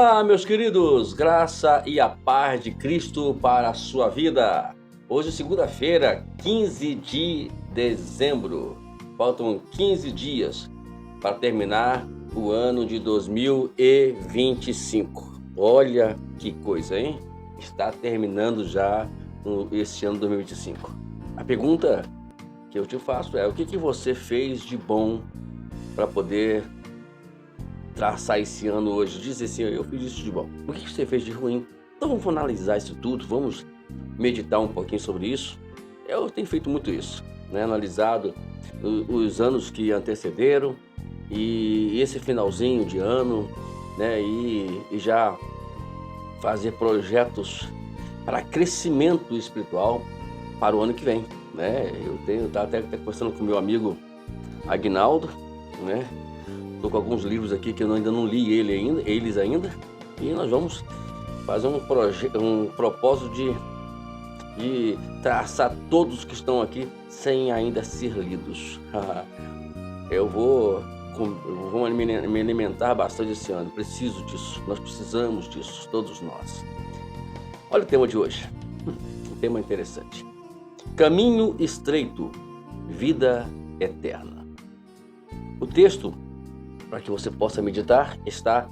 Olá, meus queridos, graça e a paz de Cristo para a sua vida. Hoje, segunda-feira, 15 de dezembro. Faltam 15 dias para terminar o ano de 2025. Olha que coisa, hein? Está terminando já esse ano de 2025. A pergunta que eu te faço é: o que você fez de bom para poder traçar esse ano hoje? Dizer assim: eu fiz isso de bom. O que você fez de ruim? Então vamos analisar isso tudo, vamos meditar um pouquinho sobre isso. Eu tenho feito muito isso, né? Analisado os anos que antecederam e esse finalzinho de ano, né? E já fazer projetos para crescimento espiritual para o ano que vem, né? Eu estava até conversando com meu amigo Aguinaldo, né? Estou com alguns livros aqui que eu ainda não li eles ainda, e nós vamos fazer um propósito de traçar todos que estão aqui sem ainda ser lidos. Eu vou me alimentar bastante esse ano, preciso disso, nós precisamos disso, todos nós. Olha o tema de hoje, um tema interessante: caminho estreito, vida eterna. O texto, para que você possa meditar, está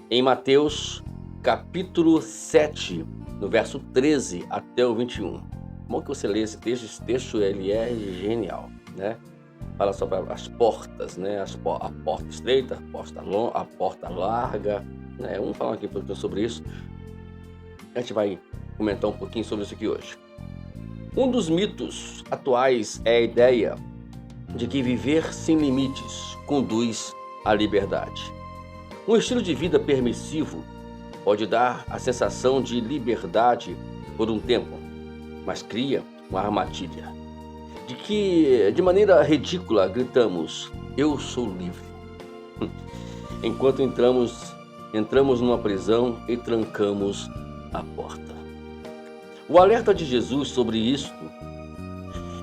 em Mateus capítulo 7, no verso 13 até o 21. Bom que você lê esse texto ele é genial, né? Fala sobre as portas, né? A porta estreita, a porta larga, né? Vamos falar aqui um pouquinho sobre isso. A gente vai comentar um pouquinho sobre isso aqui hoje. Um dos mitos atuais é a ideia de que viver sem limites conduz à liberdade. Um estilo de vida permissivo pode dar a sensação de liberdade por um tempo, mas cria uma armadilha de que, de maneira ridícula, gritamos: eu sou livre, enquanto entramos numa prisão e trancamos a porta. O alerta de Jesus sobre isto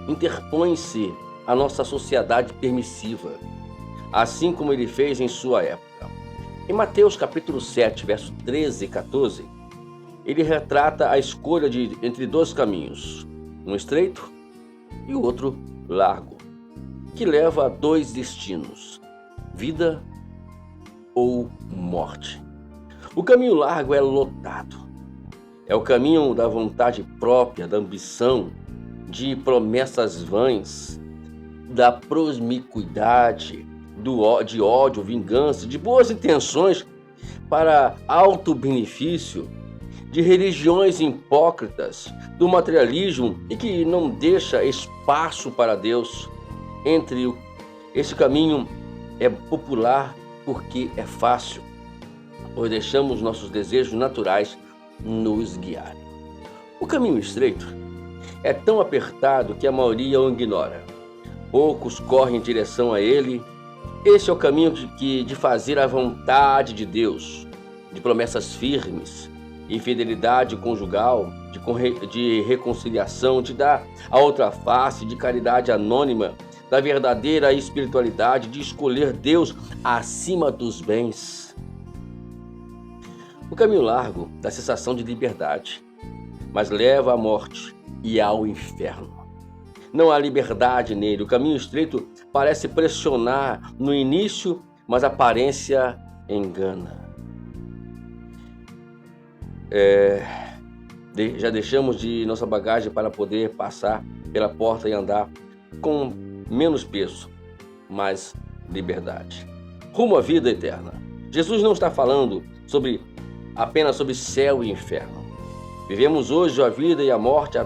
interpõe-se à nossa sociedade permissiva, assim como ele fez em sua época. Em Mateus capítulo 7, verso 13 e 14, ele retrata a escolha entre dois caminhos, um estreito e o outro largo, que leva a dois destinos: vida ou morte. O caminho largo é lotado. É o caminho da vontade própria, da ambição, de promessas vãs, da promiscuidade, de ódio, vingança, de boas intenções para alto benefício, de religiões hipócritas, do materialismo e que não deixa espaço para Deus. Esse caminho é popular porque é fácil, pois deixamos nossos desejos naturais nos guiarem. O caminho estreito é tão apertado que a maioria o ignora. Poucos correm em direção a ele. Esse é o caminho de fazer a vontade de Deus, de promessas firmes, de fidelidade conjugal, de reconciliação, de dar a outra face, de caridade anônima, da verdadeira espiritualidade, de escolher Deus acima dos bens. O caminho largo dá sensação de liberdade, mas leva à morte e ao inferno. Não há liberdade nele. O caminho estreito parece pressionar no início, mas a aparência engana. Já deixamos de nossa bagagem para poder passar pela porta e andar com menos peso, mais liberdade. Rumo à vida eterna. Jesus não está falando apenas sobre céu e inferno. Vivemos hoje a vida e a morte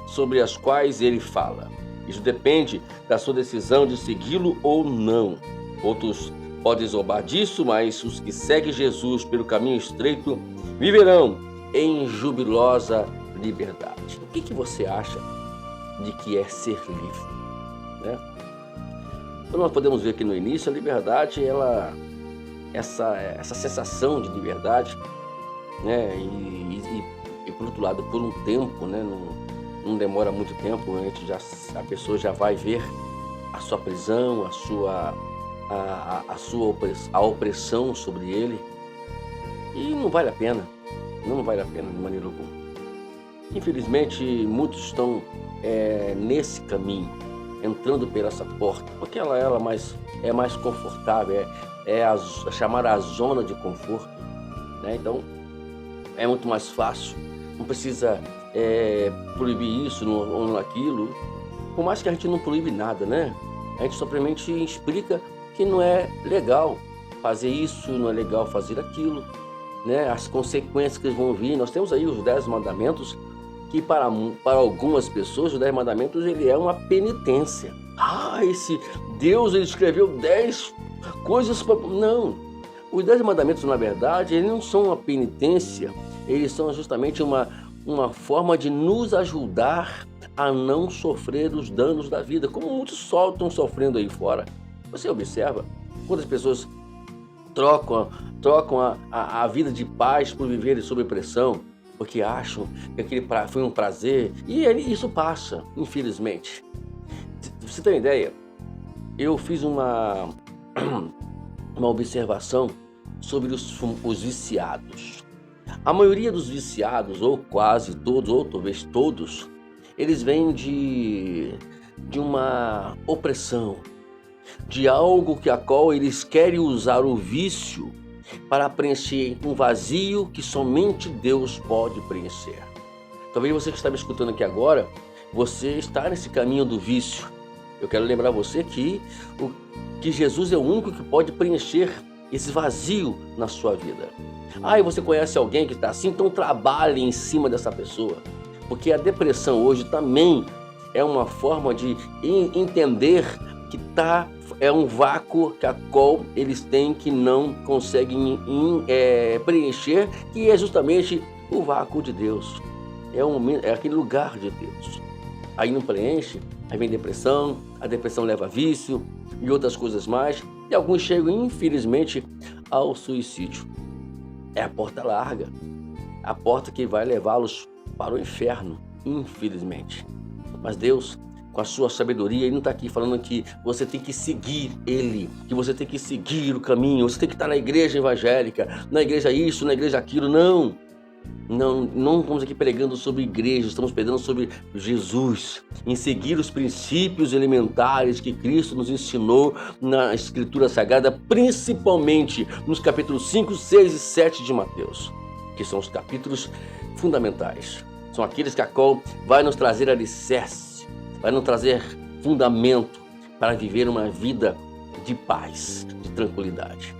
sobre as quais ele fala. Isso depende da sua decisão de segui-lo ou não. Outros podem zombar disso, mas os que seguem Jesus pelo caminho estreito viverão em jubilosa liberdade. O que você acha de que é ser livre, né? Então nós podemos ver que no início a liberdade, essa sensação de liberdade, né? E por outro lado, por um tempo, né? Não demora muito tempo, a pessoa já vai ver a sua prisão, a opressão sobre ele, E não vale a pena, não vale a pena de maneira alguma. Infelizmente, muitos estão nesse caminho, entrando por essa porta, porque ela é mais confortável, é a chamada zona de conforto, né? Então, é muito mais fácil, não precisa proibir isso ou aquilo, por mais que a gente não proíbe nada, né? A gente simplesmente explica que não é legal fazer isso, não é legal fazer aquilo, né? As consequências que vão vir. Nós temos aí os 10 mandamentos, que para algumas pessoas, os 10 mandamentos, ele é uma penitência. Esse Deus, ele escreveu 10 coisas para... Não, os 10 mandamentos, na verdade, eles não são uma penitência, eles são justamente uma forma de nos ajudar a não sofrer os danos da vida, como muitos estão sofrendo aí fora. Você observa quantas pessoas trocam a vida de paz por viverem sob pressão, porque acham que aquele foi um prazer, e isso passa, infelizmente. Você tem uma ideia? Eu fiz uma observação sobre os viciados. A maioria dos viciados, ou quase todos, ou talvez todos, eles vêm de uma opressão, de algo a qual eles querem usar o vício para preencher um vazio que somente Deus pode preencher. Talvez você que está me escutando aqui agora, você está nesse caminho do vício. Eu quero lembrar você que Jesus é o único que pode preencher esse vazio na sua vida. E você conhece alguém que está assim? Então trabalhe em cima dessa pessoa. Porque a depressão hoje também é uma forma de entender que é um vácuo a qual eles têm, que não conseguem preencher, que é justamente o vácuo de Deus. É aquele lugar de Deus. Aí não preenche, aí vem depressão, a depressão leva a vício e outras coisas mais, e alguns chegam, infelizmente, ao suicídio. É a porta larga, a porta que vai levá-los para o inferno, infelizmente. Mas Deus, com a sua sabedoria, Ele não está aqui falando que você tem que seguir Ele, que você tem que seguir o caminho, você tem que estar na igreja evangélica, na igreja isso, na igreja aquilo. Não estamos aqui pregando sobre igreja, estamos pregando sobre Jesus, em seguir os princípios elementares que Cristo nos ensinou na Escritura Sagrada, principalmente nos capítulos 5, 6 e 7 de Mateus, que são os capítulos fundamentais. São aqueles que a qual vai nos trazer alicerce, vai nos trazer fundamento para viver uma vida de paz, de tranquilidade.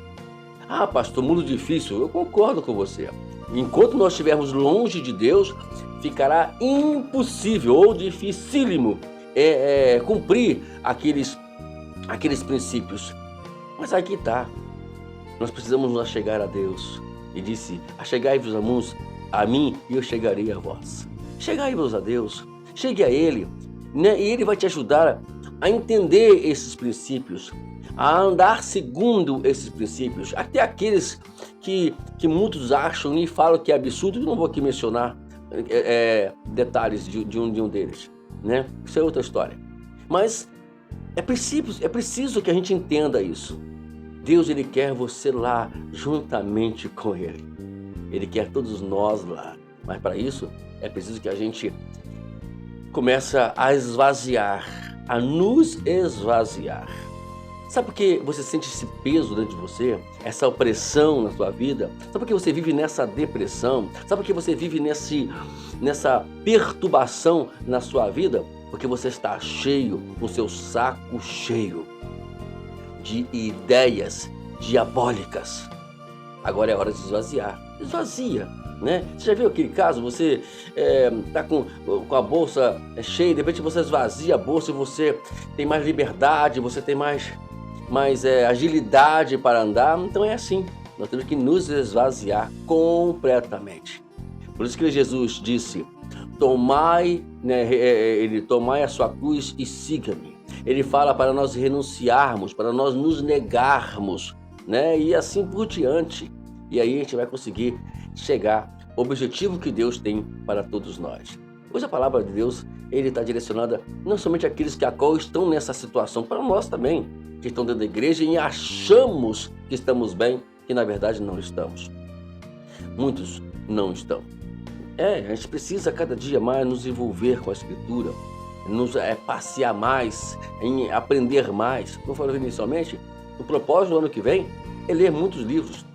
Pastor, muito difícil. Eu concordo com você. Enquanto nós estivermos longe de Deus, ficará impossível ou dificílimo cumprir aqueles princípios. Mas aqui está. Nós precisamos nos achegar a Deus. E disse: achegai-vos a mim e eu chegarei a vós. Chegai-vos a Deus. Chegue a Ele, né? E Ele vai te ajudar a entender esses princípios, a andar segundo esses princípios. Até aqueles que muitos acham e falam que é absurdo. Eu não vou aqui mencionar detalhes de um deles, né? Isso é outra história. Mas é preciso que a gente entenda isso. Deus, Ele quer você lá juntamente com Ele. Ele quer todos nós lá. Mas para isso é preciso que a gente comece a esvaziar, a nos esvaziar. Sabe por que você sente esse peso dentro de você? Essa opressão na sua vida? Sabe por que você vive nessa depressão? Sabe por que você vive nessa perturbação na sua vida? Porque você está cheio, com seu saco cheio de ideias diabólicas. Agora é hora de esvaziar. Esvazia, né? Você já viu aquele caso? Você está com a bolsa cheia, de repente você esvazia a bolsa e você tem mais liberdade, você tem mais agilidade para andar. Então é assim, nós temos que nos esvaziar completamente. Por isso que Jesus disse: tomai a sua cruz e siga-me. Ele fala para nós renunciarmos, para nós nos negarmos, né? E assim por diante. E aí a gente vai conseguir chegar ao objetivo que Deus tem para todos nós. Hoje a palavra de Deus, Ele está direcionada não somente àqueles que estão nessa situação, para nós também, que estão dentro da igreja e achamos que estamos bem, que na verdade não estamos. muitos não estão. A gente precisa cada dia mais nos envolver com a Escritura, nos passear mais, em aprender mais. Como eu falei inicialmente, o propósito do ano que vem é ler muitos livros,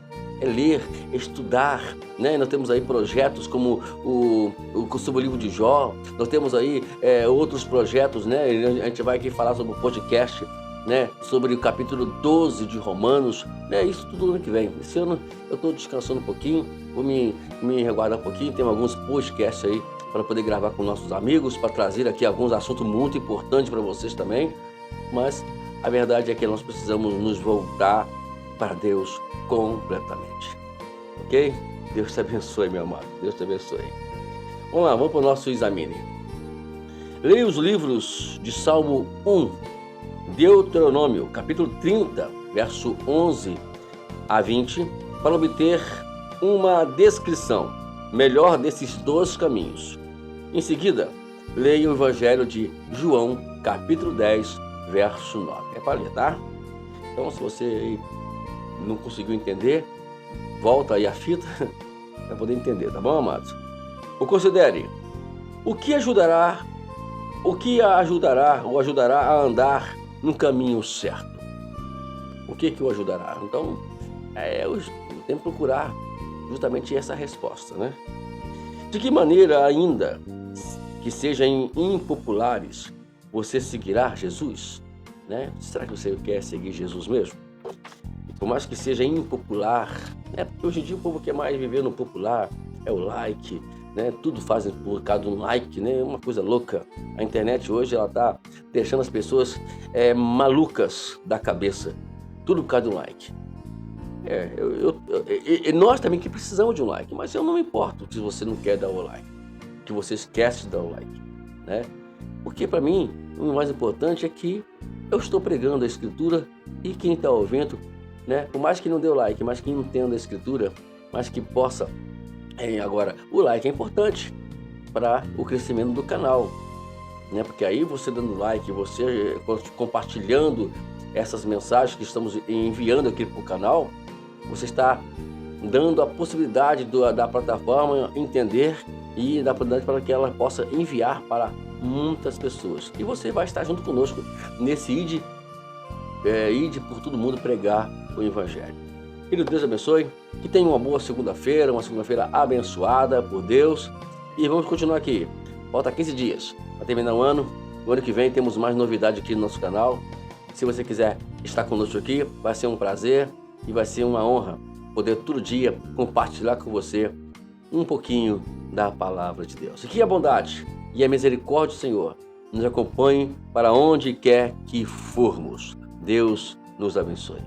é ler, estudar, né? Nós temos aí projetos como sobre o livro de Jó, nós temos aí outros projetos, né? A gente vai aqui falar sobre o podcast, né? Sobre o capítulo 12 de Romanos, né? Isso tudo no ano que vem. Esse ano eu estou descansando um pouquinho, vou me resguardar um pouquinho, tem alguns podcasts aí para poder gravar com nossos amigos, para trazer aqui alguns assuntos muito importantes para vocês também, mas a verdade é que nós precisamos nos voltar para Deus completamente, ok? Deus te abençoe, meu amado, Deus te abençoe. Vamos lá, vamos para o nosso examine. Leia os livros de Salmo 1, Deuteronômio, capítulo 30, verso 11 a 20, para obter uma descrição melhor desses dois caminhos. Em seguida, leia o Evangelho de João, capítulo 10, verso 9. É para ler, tá? Então, se você não conseguiu entender, volta aí a fita para poder entender, tá bom, amados? Ou considere, o que ajudará ou ajudará a andar no caminho certo? O que o ajudará? Então, eu tenho que procurar justamente essa resposta, né? De que maneira, ainda que sejam impopulares, você seguirá Jesus? Né? Será que você quer seguir Jesus mesmo? Por mais que seja impopular, né? Porque hoje em dia o povo quer mais viver no popular, é o like, né? Tudo fazem por causa do like, né? É uma coisa louca. A internet hoje ela tá deixando as pessoas malucas da cabeça, tudo por causa do like. Nós também que precisamos de um like, mas eu não me importo se você não quer dar o like, que você esquece de dar o like, né? Porque para mim o mais importante é que eu estou pregando a Escritura e quem está ouvindo, né? Por mais que não dê o like, mas que entenda a Escritura, mas que possa. Agora, o like é importante para o crescimento do canal, né? Porque aí você dando like, você compartilhando essas mensagens que estamos enviando aqui para o canal, você está dando a possibilidade da plataforma entender e da possibilidade para que ela possa enviar para muitas pessoas. E você vai estar junto conosco nesse ide por todo mundo pregar o Evangelho. Que Deus abençoe, que tenha uma boa segunda-feira, uma segunda-feira abençoada por Deus. E vamos continuar aqui. Falta 15 dias para terminar o ano. No ano que vem temos mais novidades aqui no nosso canal. Se você quiser estar conosco aqui, vai ser um prazer e vai ser uma honra poder todo dia compartilhar com você um pouquinho da palavra de Deus. E que a bondade e a misericórdia do Senhor nos acompanhem para onde quer que formos. Deus nos abençoe.